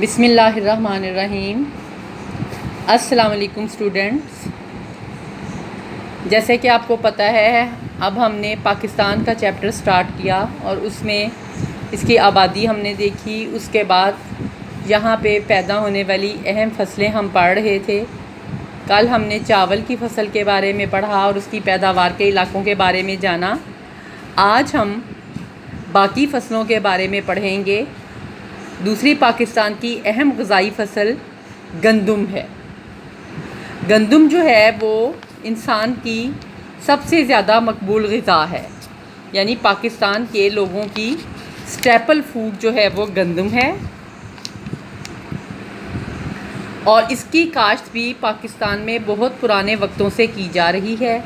بسم اللہ الرحمن الرحیم۔ السلام علیکم اسٹوڈنٹس، جیسے کہ آپ کو پتہ ہے اب ہم نے پاکستان کا چیپٹر سٹارٹ کیا اور اس میں اس کی آبادی ہم نے دیکھی۔ اس کے بعد یہاں پہ پیدا ہونے والی اہم فصلیں ہم پڑھ رہے تھے۔ کل ہم نے چاول کی فصل کے بارے میں پڑھا اور اس کی پیداوار کے علاقوں کے بارے میں جانا۔ آج ہم باقی فصلوں کے بارے میں پڑھیں گے۔ دوسری پاکستان کی اہم غذائی فصل گندم ہے۔ گندم جو ہے وہ انسان کی سب سے زیادہ مقبول غذا ہے، یعنی پاکستان کے لوگوں کی سٹیپل فوڈ جو ہے وہ گندم ہے، اور اس کی کاشت بھی پاکستان میں بہت پرانے وقتوں سے کی جا رہی ہے،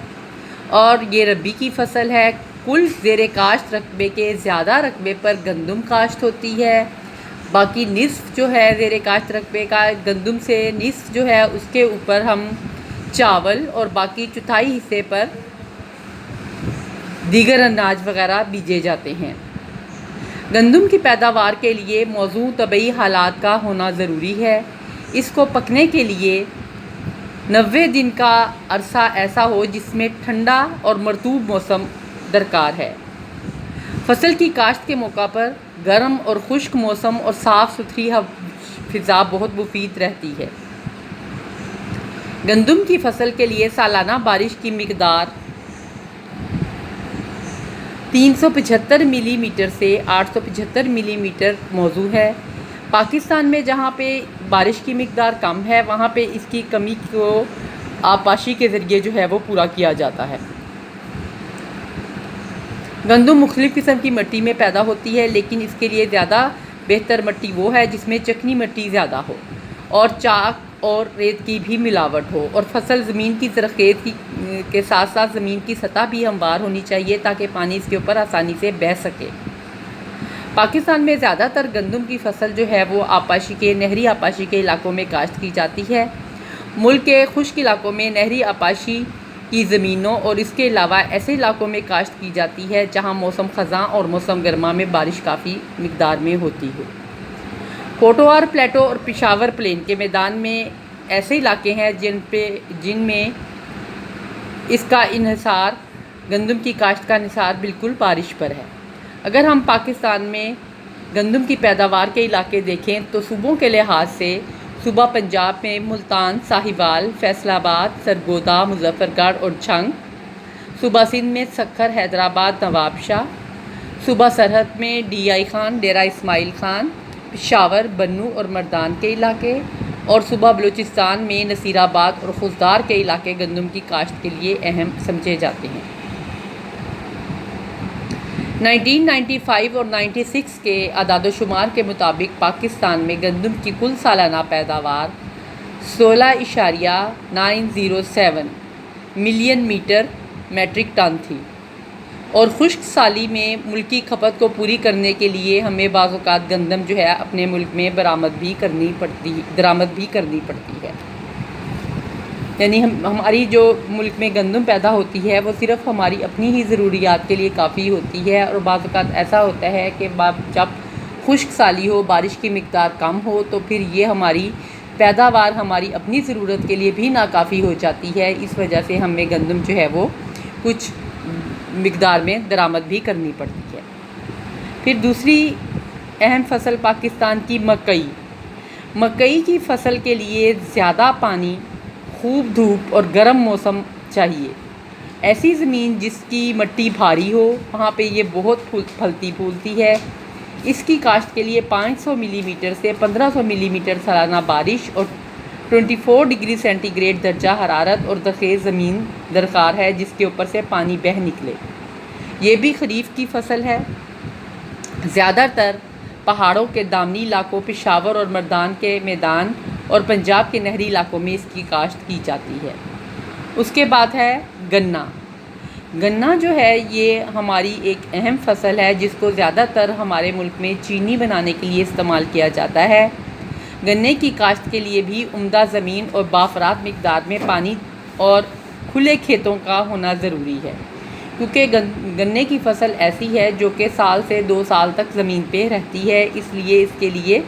اور یہ ربی کی فصل ہے۔ کل زیر کاشت رقبے کے زیادہ رقبے پر گندم کاشت ہوتی ہے، باقی نصف جو ہے زیر کاشت رقبے کا گندم سے نصف جو ہے اس کے اوپر ہم چاول اور باقی چوتھائی حصے پر دیگر اناج وغیرہ بیجے جاتے ہیں۔ گندم کی پیداوار کے لیے موزوں طبعی حالات کا ہونا ضروری ہے۔ اس کو پکنے کے لیے 90 دن کا عرصہ ایسا ہو جس میں ٹھنڈا اور مرطوب موسم درکار ہے۔ فصل کی کاشت کے موقع پر گرم اور خشک موسم اور صاف ستھری فضا بہت مفید رہتی ہے۔ گندم کی فصل کے لیے سالانہ بارش کی مقدار 375 ملی میٹر سے 875 ملی میٹر موزوں ہے۔ پاکستان میں جہاں پہ بارش کی مقدار کم ہے وہاں پہ اس کی کمی کو آبپاشی کے ذریعے جو ہے وہ پورا کیا جاتا ہے۔ گندم مختلف قسم کی مٹی میں پیدا ہوتی ہے، لیکن اس کے لیے زیادہ بہتر مٹی وہ ہے جس میں چکنی مٹی زیادہ ہو اور چاک اور ریت کی بھی ملاوٹ ہو، اور فصل زمین کی زرخیز کے ساتھ ساتھ زمین کی سطح بھی ہموار ہونی چاہیے تاکہ پانی اس کے اوپر آسانی سے بہہ سکے۔ پاکستان میں زیادہ تر گندم کی فصل جو ہے وہ نہری آبپاشی کے علاقوں میں کاشت کی جاتی ہے۔ ملک کے خشک علاقوں میں نہری آبپاشی کی زمینوں اور اس کے علاوہ ایسے علاقوں میں کاشت کی جاتی ہے جہاں موسم خزاں اور موسم گرما میں بارش کافی مقدار میں ہوتی ہو۔ کوٹوار پلیٹو اور پشاور پلین کے میدان میں ایسے علاقے ہیں جن میں اس کا انحصار گندم کی کاشت کا انحصار بالکل بارش پر ہے۔ اگر ہم پاکستان میں گندم کی پیداوار کے علاقے دیکھیں تو صوبوں کے لحاظ سے صوبہ پنجاب میں ملتان، ساہیوال، فیصل آباد، سرگودا، مظفر گڑھ اور جھنگ، صوبہ سندھ میں سکھر، حیدرآباد، نواب شاہ، صوبہ سرحد میں ڈی آئی خان، ڈیرہ اسماعیل خان، پشاور، بنوں اور مردان کے علاقے، اور صوبہ بلوچستان میں نصیر آباد اور خوزدار کے علاقے گندم کی کاشت کے لیے اہم سمجھے جاتے ہیں۔ 1995 اور 96 کے اعداد و شمار کے مطابق پاکستان میں گندم کی کل سالانہ پیداوار 16.907 ملین میٹرک ٹن تھی، اور خشک سالی میں ملکی کھپت کو پوری کرنے کے لیے ہمیں بعض اوقات گندم جو ہے اپنے ملک میں درآمد بھی کرنی پڑتی ہے۔ یعنی ہماری جو ملک میں گندم پیدا ہوتی ہے وہ صرف ہماری اپنی ہی ضروریات کے لیے کافی ہوتی ہے، اور بعض اوقات ایسا ہوتا ہے کہ جب خشک سالی ہو، بارش کی مقدار کم ہو تو پھر یہ ہماری پیداوار ہماری اپنی ضرورت کے لیے بھی ناکافی ہو جاتی ہے۔ اس وجہ سے ہمیں گندم جو ہے وہ کچھ مقدار میں درآمد بھی کرنی پڑتی ہے۔ پھر دوسری اہم فصل پاکستان کی مکئی کی فصل کے لیے زیادہ پانی، خوب دھوپ اور گرم موسم چاہیے۔ ایسی زمین جس کی مٹی بھاری ہو وہاں پہ یہ بہت پھلتی پھولتی ہے۔ اس کی کاشت کے لیے 500 ملی میٹر سے 1500 ملی میٹر سالانہ بارش اور 24 ڈگری سینٹی گریڈ درجہ حرارت اور زرخیز زمین درکار ہے جس کے اوپر سے پانی بہہ نکلے۔ یہ بھی خریف کی فصل ہے۔ زیادہ تر پہاڑوں کے دامنی علاقوں، پشاور اور مردان کے میدان اور پنجاب کے نہری علاقوں میں اس کی کاشت کی جاتی ہے۔ اس کے بعد ہے گنا جو ہے یہ ہماری ایک اہم فصل ہے جس کو زیادہ تر ہمارے ملک میں چینی بنانے کے لیے استعمال کیا جاتا ہے۔ گنے کی کاشت کے لیے بھی عمدہ زمین اور بافرات مقدار میں پانی اور کھلے کھیتوں کا ہونا ضروری ہے، کیونکہ گنے کی فصل ایسی ہے جو کہ سال سے 2 سال تک زمین پہ رہتی ہے، اس لیے اس کے لیے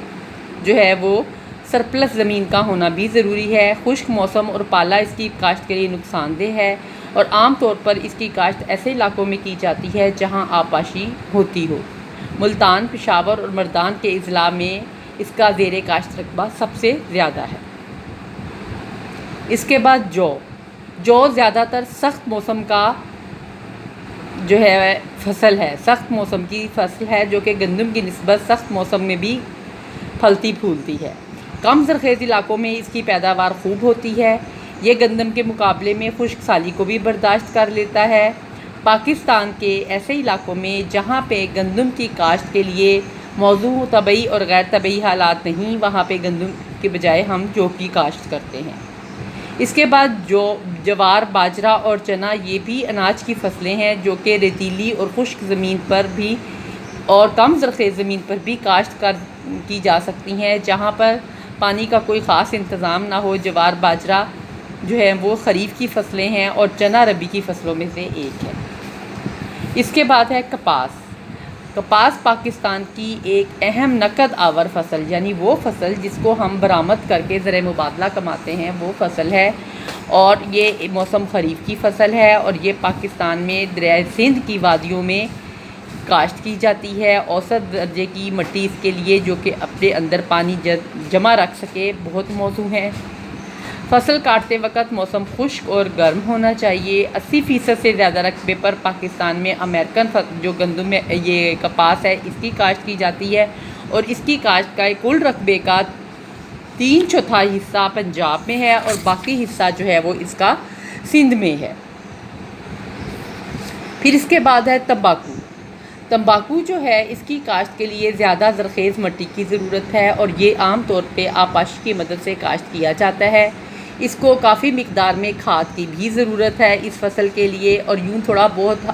جو ہے وہ سرپلس زمین کا ہونا بھی ضروری ہے۔ خشک موسم اور پالا اس کی کاشت کے لیے نقصان دہ ہے، اور عام طور پر اس کی کاشت ایسے علاقوں میں کی جاتی ہے جہاں آبپاشی ہوتی ہو۔ ملتان، پشاور اور مردان کے اضلاع میں اس کا زیر کاشت رقبہ سب سے زیادہ ہے۔ اس کے بعد جو زیادہ تر سخت موسم کا جو ہے فصل ہے، سخت موسم کی فصل ہے، جو کہ گندم کی نسبت سخت موسم میں بھی پھلتی پھولتی ہے۔ کم زرخیز علاقوں میں اس کی پیداوار خوب ہوتی ہے۔ یہ گندم کے مقابلے میں خشک سالی کو بھی برداشت کر لیتا ہے۔ پاکستان کے ایسے علاقوں میں جہاں پہ گندم کی کاشت کے لیے موزوں طبعی اور غیر طبعی حالات نہیں، وہاں پہ گندم کے بجائے ہم جو کی کاشت کرتے ہیں۔ اس کے بعد جوار، باجرہ اور چنا یہ بھی اناج کی فصلیں ہیں جو کہ ریتیلی اور خشک زمین پر بھی اور کم زرخیز زمین پر بھی کاشت کی جا سکتی ہیں، جہاں پر پانی کا کوئی خاص انتظام نہ ہو۔ جوار، باجرہ جو ہے وہ خریف کی فصلیں ہیں اور چنا ربی کی فصلوں میں سے ایک ہے۔ اس کے بعد ہے کپاس۔ کپاس پاکستان کی ایک اہم نقد آور فصل، یعنی وہ فصل جس کو ہم برآمد کر کے زر مبادلہ کماتے ہیں، وہ فصل ہے، اور یہ موسم خریف کی فصل ہے، اور یہ پاکستان میں دریائے سندھ کی وادیوں میں کاشت کی جاتی ہے۔ اوسط درجے کی مٹی اس کے لیے جو کہ اپنے اندر پانی جمع رکھ سکے بہت موزوں ہے۔ فصل کاٹتے وقت موسم خشک اور گرم ہونا چاہیے۔ 80% سے زیادہ رقبے پر پاکستان میں امریکن جو گندم ہے، یہ کپاس ہے، اس کی کاشت کی جاتی ہے، اور اس کی کاشت کا کل رقبے کا 3/4 حصہ پنجاب میں ہے، اور باقی حصہ جو ہے وہ اس کا سندھ میں ہے۔ پھر اس کے بعد ہے تمباکو۔ تمباکو جو ہے اس کی کاشت کے لیے زیادہ زرخیز مٹی کی ضرورت ہے، اور یہ عام طور پہ آبپاشی کی مدد سے کاشت کیا جاتا ہے۔ اس کو کافی مقدار میں کھاد کی بھی ضرورت ہے اس فصل کے لیے، اور یوں تھوڑا بہت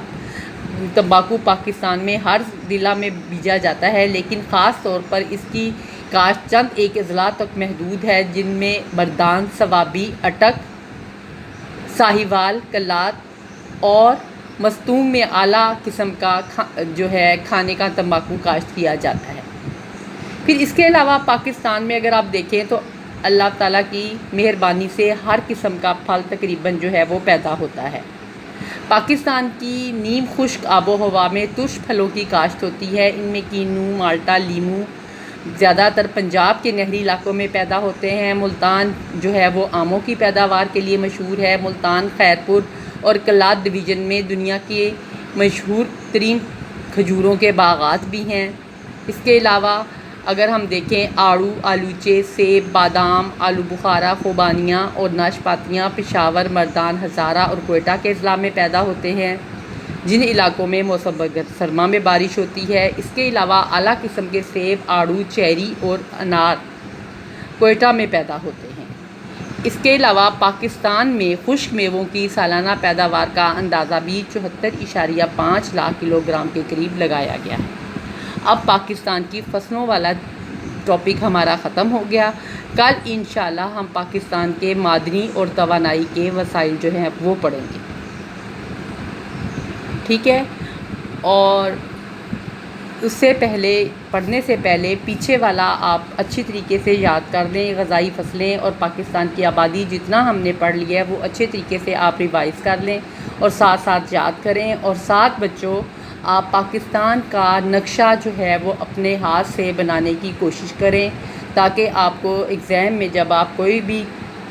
تمباکو پاکستان میں ہر ضلع میں بیجا جاتا ہے، لیکن خاص طور پر اس کی کاشت چند ایک اضلاع تک محدود ہے، جن میں مردان، صوابی، اٹک، ساہیوال، کلات اور مستونگ میں اعلیٰ قسم کا جو ہے کھانے کا تمباکو کاشت کیا جاتا ہے۔ پھر اس کے علاوہ پاکستان میں اگر آپ دیکھیں تو اللہ تعالیٰ کی مہربانی سے ہر قسم کا پھل تقریباً جو ہے وہ پیدا ہوتا ہے۔ پاکستان کی نیم خشک آب و ہوا میں ترش پھلوں کی کاشت ہوتی ہے۔ ان میں کینو، مالٹا، لیمو زیادہ تر پنجاب کے نہری علاقوں میں پیدا ہوتے ہیں۔ ملتان جو ہے وہ آموں کی پیداوار کے لیے مشہور ہے۔ ملتان، خیرپور اور کلات ڈویژن میں دنیا کے مشہور ترین کھجوروں کے باغات بھی ہیں۔ اس کے علاوہ اگر ہم دیکھیں آڑو، آلوچے، سیب، بادام، آلو بخارا، خوبانیاں اور ناشپاتیاں پشاور، مردان، ہزارہ اور کوئٹہ کے اضلاع میں پیدا ہوتے ہیں، جن علاقوں میں موسم سرما میں بارش ہوتی ہے۔ اس کے علاوہ اعلیٰ قسم کے سیب، آڑو، چیری اور انار کوئٹہ میں پیدا ہوتے ہیں۔ اس کے علاوہ پاکستان میں خشک میووں کی سالانہ پیداوار کا اندازہ بھی 74.5 لاکھ کلو گرام کے قریب لگایا گیا ہے۔ اب پاکستان کی فصلوں والا ٹاپک ہمارا ختم ہو گیا۔ کل انشاءاللہ ہم پاکستان کے معدنی اور توانائی کے وسائل جو ہیں وہ پڑھیں گے، ٹھیک ہے؟ اور اس سے پہلے پڑھنے سے پہلے پیچھے والا آپ اچھی طریقے سے یاد کر لیں۔ غذائی فصلیں اور پاکستان کی آبادی جتنا ہم نے پڑھ لیا ہے وہ اچھے طریقے سے آپ ریوائز کر لیں اور ساتھ ساتھ یاد کریں، اور ساتھ بچوں آپ پاکستان کا نقشہ جو ہے وہ اپنے ہاتھ سے بنانے کی کوشش کریں، تاکہ آپ کو ایگزام میں جب آپ کوئی بھی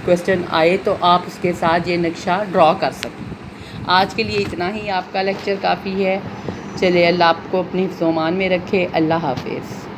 کویسچن آئے تو آپ اس کے ساتھ یہ نقشہ ڈرا کر سکیں۔ آج کے لیے اتنا ہی، آپ کا لیکچر کافی ہے۔ چلے اللہ آپ کو اپنی حفظ و امان میں رکھے۔ اللہ حافظ۔